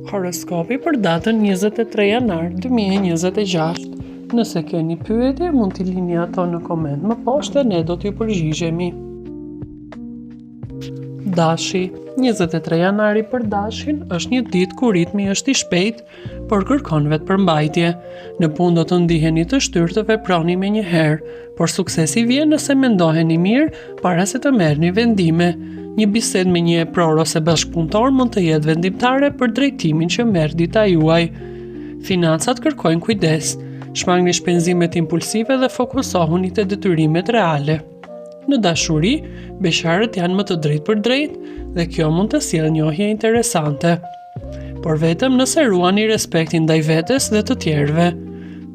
Horoskopi për datën 23 janar 2026. Nëse keni pyetje, mund t'i lini ato në koment më poshtë dhe ne do t'ju përgjigjemi. Dashi, 23 janari për dashin është një ditë ku ritmi është i shpejt, por kërkon vetëpërmbajtje. Në punë do të ndiheni të shtyrë të veproni me një herë, por suksesi vjen nëse mendoheni mirë para se të merrni vendime. Një bisedë me një epror ose bashkëpunëtor mund të jetë vendimtare për drejtimin që merr dita juaj. Financat kërkojnë kujdes. Shmangni shpenzimet impulsive dhe fokusohuni te detyrimet reale. Në dashuri, beqarët janë më të drejtë për drejtë dhe kjo mund të sjellë njohje interesante. Por vetëm nëse ruani respektin ndaj vetes dhe të tjerëve.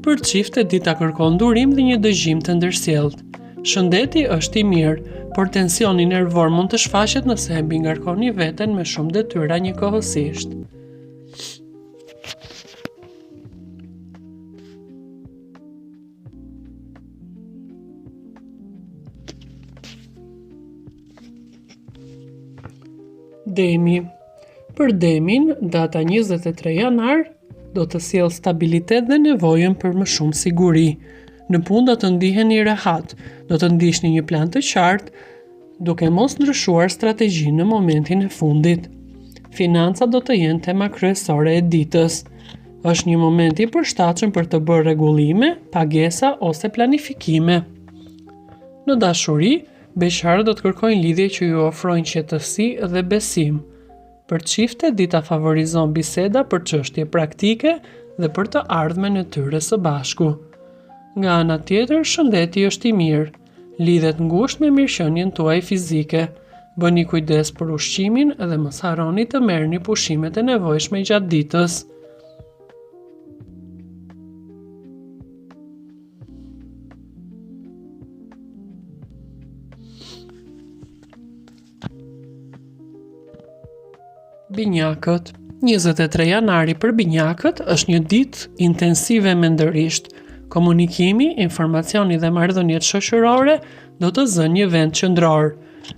Për çiftet dita kërkon durim dhe një dëgjim të ndërsjellët. Shëndeti është i mirë, por tensioni nervor mund të shfaqet nëse e mbingarkoni veten me shumë detyra njëkohësisht. Demi. Për Demin, data 23 janar do të sjellë stabilitet dhe nevojën për më shumë siguri. Në punë do të ndiheni rehat, do të ndiqni një plan të qartë, duke mos ndryshuar strategjinë në momentin e fundit. Financat do të jenë tema kryesore e ditës. Është një moment i përshtatshëm për të bërë rregullime, pagesa ose planifikime. Në dashuri, beqarët do të kërkojnë lidhje që ju ofrojnë qetësi dhe besim. Për çiftet, dita favorizon biseda për çështje praktike dhe për të ardhmen e tyre së bashku. Nga ana tjetër, shëndeti është i mirë. Lidhet ngushtë me mirëqenien tuaj fizike. Bëni kujdes për ushqimin dhe mos harroni të merrni pushimet e nevojshme gjatë ditës. Binjakët. 23 janari për binjakët është një ditë intensive mendërisht. Komunikimi, informacioni dhe marrëdhëniet shoqërore do të zënë një vend qendror.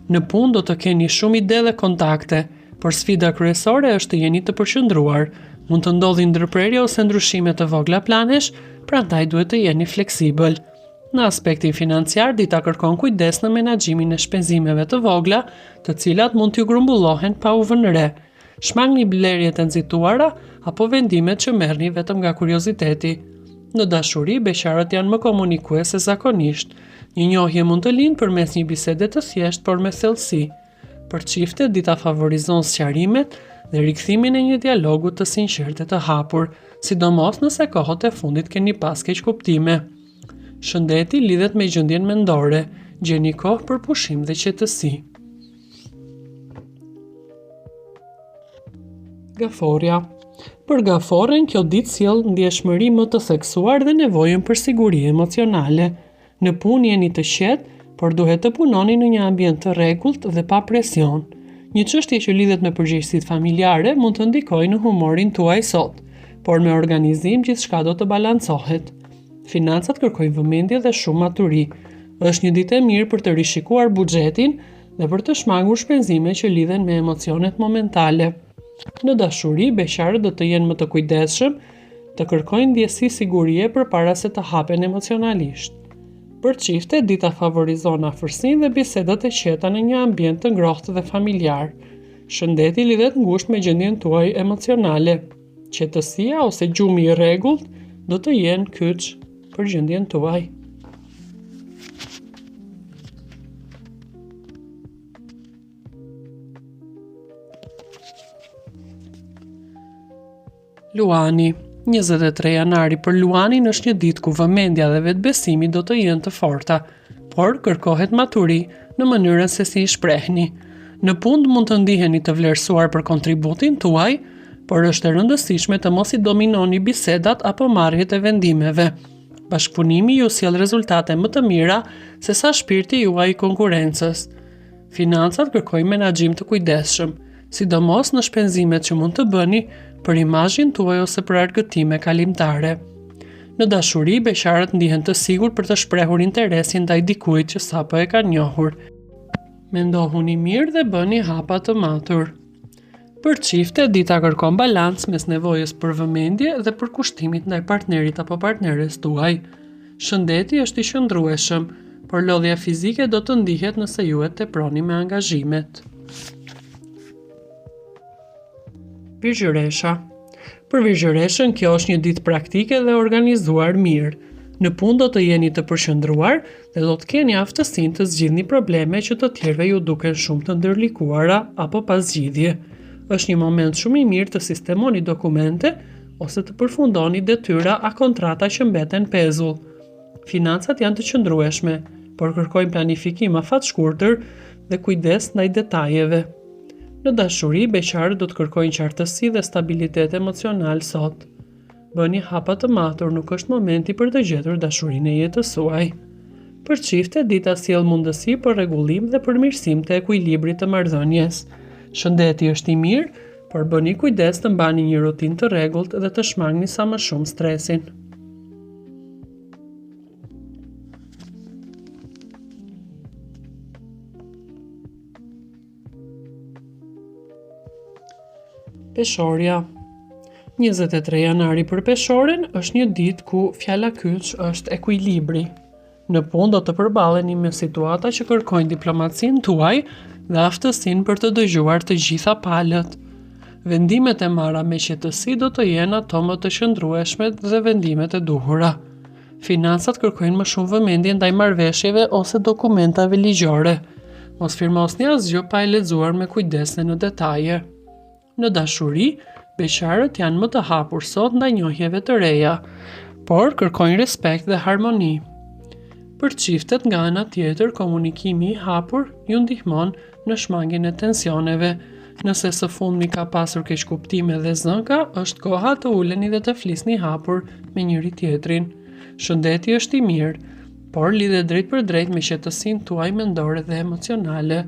Në punë do të keni shumë ide dhe kontakte, por sfida kryesore është të jeni të përqendruar. Mund të ndodhin ndërprerje ose ndryshime të vogla planesh, prandaj duhet të jeni fleksibël. Në aspektin financiar, dita kërkon kujdes në menaxhimin e shpenzimeve të vogla, të cilat mund t'ju grumbullohen pa u vënë re. Shmangni blerjet e nxituara apo vendimet që merrni vetëm nga kurioziteti. Në dashuri, beqarët janë më komunikues se zakonisht. Një njohje mund të lindë përmes një bisede të thjeshtë por me thellësi. Për çiftet, dita favorizon sqarimet dhe rikthimin e një dialogu të sinqertë të hapur, sidomos nëse kohët e fundit keni pas keq kuptime. Shëndeti lidhet me gjendjen mendore, gjeni kohë për pushim dhe qetësi. Gaforja. Për gaforën, kjo ditë sjell ndjeshmëri më të theksuar dhe nevojën për siguri emocionale. Në punë jeni të qetë, por duhet të punoni në një ambient të rregullt dhe pa presion. Një çështje që lidhet me përgjegjësitë familjare mund të ndikojë në humorin tuaj sot, por me organizim gjithçka do të balancohet. Financat kërkojnë vëmendje dhe shumë maturi. Është një ditë e mirë për të rishikuar buxhetin dhe për të shmangur shpenzime që lidhen me emocionet momentale. Në dashuri, beqarët do të jenë më të kujdesshëm, të kërkojnë ndjesi sigurie përpara se të hapen emocionalisht. Për çiftet, dita favorizon afërsinë dhe bisedat e qeta në një ambient të ngrohtë dhe familjar. Shëndeti lidhet ngushtë me gjendjen tuaj emocionale. Qetësia ose gjumi i rregullt do të jenë kyç për gjendjen tuaj. Luani. 23 janari për Luanin është një ditë ku vëmendja dhe vetbesimi do të jenë të forta, por kërkohet maturi në mënyrën se si i shprehni. Në punë mund të ndiheni të vlerësuar për kontributin tuaj, por është e rëndësishme të mos i dominoni bisedat apo marrjet e vendimeve. Bashkëpunimi ju sjell rezultate më të mira se sa shpirti juaj i konkurrencës. Financat kërkojnë menaxhim të kujdesshëm, sidomos në shpenzimet që mund të bëni për imazhin tuaj ose për argëtime kalimtare. Në dashuri, beqarët ndihen të sigurt për të shprehur interesin ndaj dikujt që sapo e kanë njohur. Mendohuni mirë dhe bëni hapa të matur. Për çifte, dita kërkon balans mes nevojës për vëmendje dhe për kushtimit ndaj partnerit apo partneres tuaj. Shëndeti është i qëndrueshëm, por lodhja fizike do të ndihet nëse ju e teproni me angazhimet. Virgjëresha. Për virgjëreshën, kjo është një ditë praktike dhe organizuar mirë. Në punë do të jeni të përqendruar dhe do të keni aftësinë të zgjidhni probleme që të tjerëve ju duken shumë të ndërlikuara apo pasgjidhje. Është një moment shumë i mirë të sistemoni dokumente ose të përfundoni detyra a kontrata që mbeten pezull. Financat janë të qëndrueshme, por kërkojnë planifikim afatshkurtër dhe kujdes ndaj detajeve. Në dashuri, beqarët do të kërkojnë qartësi dhe stabilitet emocional sot. Bëni hapa të matur, nuk është momenti për të gjetur dashurinë e jetës suaj. Për çifte, dita sjell mundësi për rregullim dhe përmirësim të ekuilibrit të marrëdhënies. Shëndeti është i mirë, por bëni kujdes të mbani një rutinë të rregullt dhe të shmangni sa më shumë stresin. Peshorja. 23 janari për peshoren është një ditë ku fjala kyç është ekuilibri. Në punë do të përballeni me situata që kërkojnë diplomacinë tuaj dhe aftësinë për të dëgjuar të gjitha palët. Vendimet e marra me qetësi do të jenë ato më të qëndrueshme dhe vendimet e duhura. Financat kërkojnë më shumë vëmendje ndaj marrëveshjeve ose dokumentave ligjore. Mos firmosni asgjë pa e lexuar me kujdes në detaje. Në dashuri, beqarët janë më të hapur sot ndaj njohjeve të reja, por kërkojnë respekt dhe harmoni. Për çiftet nga ana tjetër, komunikimi i hapur ju ndihmon në shmangjen e tensioneve. Nëse së fundmi ka pasur keqkuptime dhe zënka, është koha të uleni dhe të flisni hapur me njëri tjetrin. Shëndeti është i mirë, por lidhet drejt për drejt me qetësinë tuaj mendore dhe emocionale.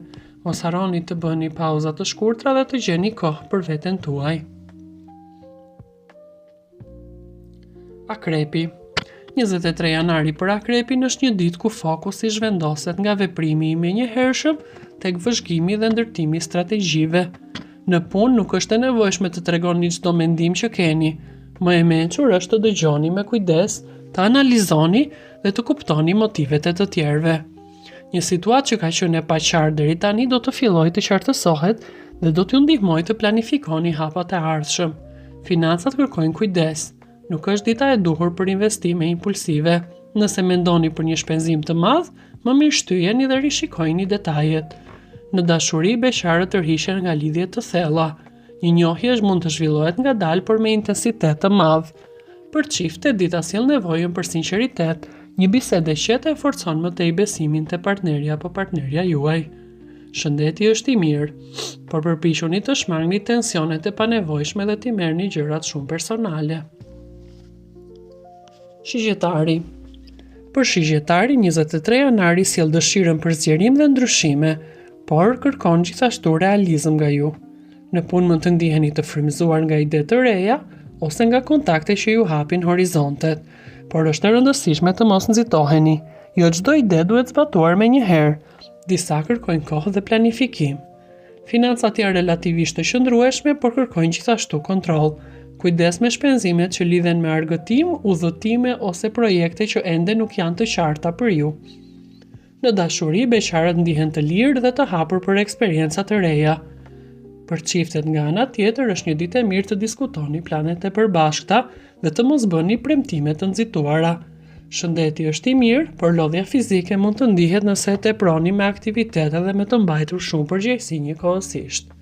Mos harroni të bëni pauza të shkurtra dhe të gjeni kohë për veten tuaj. Akrepi. 23 janari për Akrepin është një ditë ku fokusi zhvendoset nga veprimi i menjëhershëm tek vëzhgimi dhe ndërtimi strategjive. Në punë nuk është e nevojshme të tregoni çdo mendim që keni. Më e mençur është të dëgjoni me kujdes, të analizoni dhe të kuptoni motivet e të tjerëve. Një situatë që ka qenë e paqartë deri tani do të fillojë të qartësohet dhe do t'ju ndihmojë të planifikoni hapat e ardhshëm. Financat kërkojnë kujdes. Nuk është dita e duhur për investime impulsive. Nëse mendoni për një shpenzim të madh, më mirë shtyheni dhe rishikojini detajet. Në dashuri, beqarët tërhiqen nga lidhjet të thella. Një njohje mund të zhvillohet ngadalë por me intensitet të madh. Për çifte, dita sjell nevojën për sinqeritet. Një bisedë e qetë e forcon më tej besimin te partneri apo partnerja juaj. Shëndeti është i mirë, por përpiquni të shmangni tensionet e panevojshme dhe t'i merrni gjërat shumë personale. Shigjetari. Për shigjetari, 23 janari sjell dëshirën për zgjerim dhe ndryshime, por kërkon gjithashtu realizëm nga ju. Në punë mund të ndiheni të frymëzuar nga ide të reja ose nga kontakte që ju hapin horizontet, por është e rëndësishme të mos nxitoheni. Jo çdo ide duhet zbatuar me një herë. Disa kërkojnë kohë dhe planifikim. Financat janë relativisht të qëndrueshme, por kërkojnë gjithashtu kontroll. Kujdes me shpenzimet që lidhen me argëtim, udhëtime ose projekte që ende nuk janë të qarta për ju. Në dashuri, beqarët ndihen të lirë dhe të hapur për eksperienca të reja. Për çiftet nga ana tjetër është një ditë e mirë të diskutoni planet e përbashkëta dhe të mos bëni premtime të nxituara. Shëndeti është i mirë, por lodhja fizike mund të ndihet nëse e teproni me aktivitete dhe me të mbajtur shumë përgjegjësi njëkohësisht.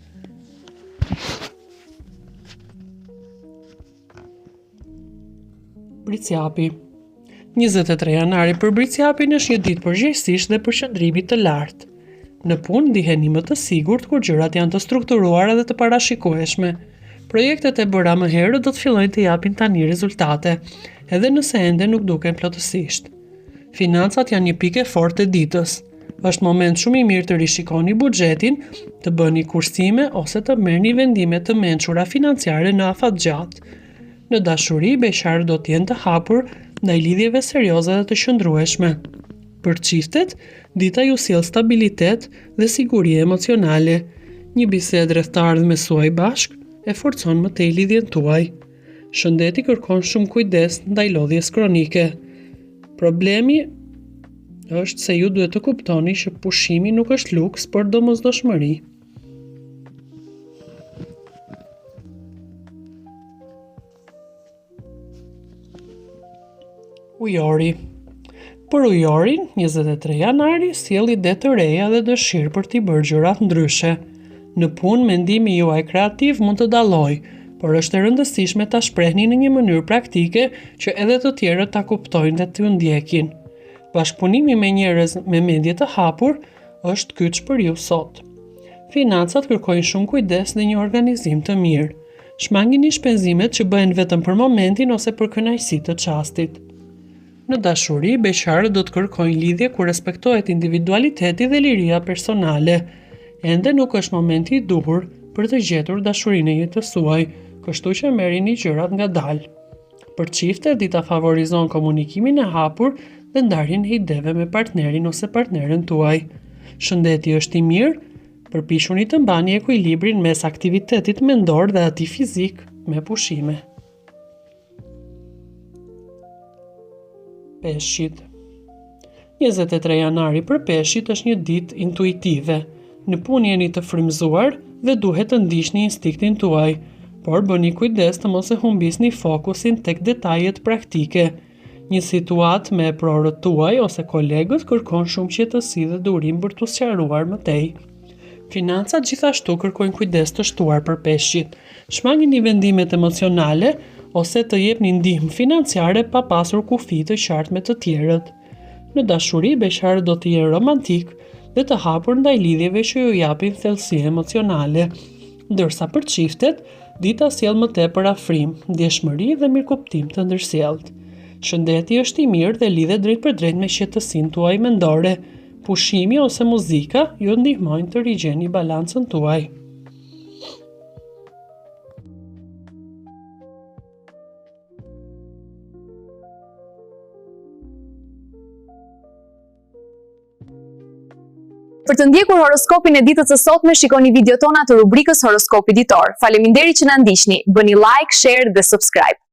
Bricjapi. 23 janari për Bricjapin është një ditë përgjegjësisht dhe përqendrimit të lartë. Në punë ndiheni më të sigurt kur gjërat janë të strukturuara dhe të parashikueshme. Projektet e bëra më herët do të fillojnë të japin tani rezultate, edhe nëse ende nuk duken plotësisht. Financat janë një pikë e fortë e ditës. Është moment shumë i mirë të rishikoni buxhetin, të bëni kursime ose të merrni vendime të mençura financiare në afatgjatë. Në dashuri, beqarët do të jenë të hapur ndaj lidhjeve serioze dhe të qëndrueshme. Për çiftet, dita ju sjell stabilitet dhe siguri emocionale. Një bisedë rreth të ardhmes suaj bashk e forcon më tej lidhjen tuaj. Shëndeti kërkon shumë kujdes ndaj lodhjes kronike. Problemi është se ju duhet të kuptoni që pushimi nuk është luks, por domosdoshmëri. Ujori. Për ujorin, 23 janari sjell ide të reja dhe dëshirë për t'i bërë gjërat ndryshe. Në punë, mendimi juaj kreativ mund të dallojë, por është e rëndësishme ta shprehni në një mënyrë praktike që edhe të tjerët ta kuptojnë dhe t'ju ndjekin. Bashkëpunimi me njerëz me mendje të hapur është kyç për ju sot. Financat kërkojnë shumë kujdes dhe një organizim të mirë. Shmangini shpenzimet që bëhen vetëm për momentin ose për kënaqësi të çastit. Në dashuri, beqarët do të kërkojnë lidhje ku respektohet individualiteti dhe liria personale. Ende nuk është momenti i duhur për të gjetur dashurinë e jetës suaj, kështu që merrini gjërat ngadalë. Për çiftet, dita favorizon komunikimin e hapur dhe ndarjen e ideve me partnerin ose partneren tuaj. Shëndeti është i mirë, përpiquni të mbani ekuilibrin mes aktivitetit mendor dhe atij fizik me pushime. Peshqit. 23 janari për peshqit është një ditë intuitive. Në punë jeni të frymëzuar dhe duhet të ndiqni instiktin tuaj, por bëni kujdes të mos e humbisni fokusin tek detajet praktike. Një situatë me prorët tuaj ose kolegët kërkon shumë qetësi dhe durim për t'u sqaruar më tej. Financat gjithashtu kërkojnë kujdes të shtuar për peshqit. Shmangini vendimet emocionale ose të jepni ndihmë financiare pa pasur kufi të qartë me të tjerët. Në dashuri, beqarët do të jenë romantik dhe të hapur ndaj lidhjeve që ju japin thellësi emocionale. Ndërsa për çiftet, dita sjell më tepër afrim, ndjeshmëri dhe mirëkuptim të ndërsjellët. Shëndeti është i mirë dhe lidhet drejt për drejt me qetësinë tuaj mendore. Pushimi ose muzika ju ndihmojnë të rigjeni balancën tuaj. Për të ndjekur horoskopin e ditës së sotme, shikoni video tona të rubrikës Horoskopi Ditor. Faleminderit që na ndiqni. Bëni like, share dhe subscribe.